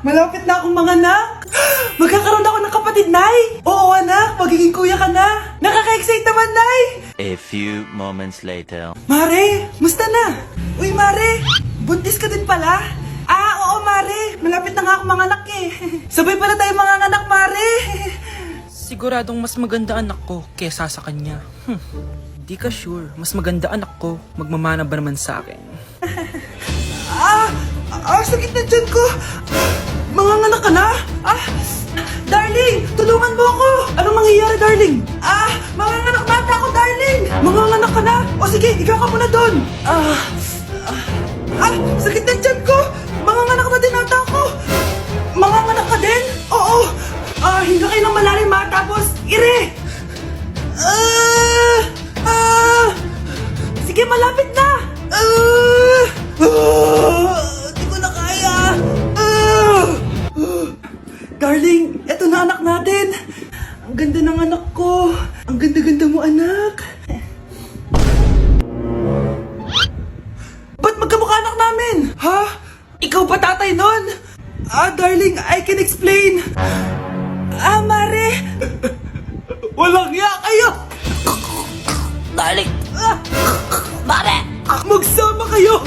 Malapit na akong manganak. Magkakaroon ako ng kapatid, Nay. Oo, anak. Magiging kuya ka na. Nakaka-excite naman, Nay. A few moments later. Mare, musta na? Uy, Mare, buntis ka din pala? Oo, Mare. Malapit na nga akong manganak eh. Sabay pala tayo manganak, Mare. Siguradong mas maganda anak ko kesa sa kanya. Di ka sure. Mas maganda anak ko. Magmamana ba naman sa akin? Sakit na dyan ko. Manganganak ka na? Darling, tulungan mo ako. Anong mangyayari, darling? Manganganak na ata ako, darling. Manganganak ka na? O sige, ikaw ka muna doon. Sakit na dyan ko. Manganganak na din ata ako. Manganganak ka din? Oo. Hinga kayo ng malalim ha, tapos ire. Sige, malapit na. Di ko na kaya. Darling, eto na anak natin. Ang ganda ng anak ko. Ang ganda-ganda mo, anak. Ba't magkamukha anak namin? Ha? Ikaw ba tatay nun? Darling, I can explain. Mare. Walang ya kayo. Darling! Mare! Magsama kayo.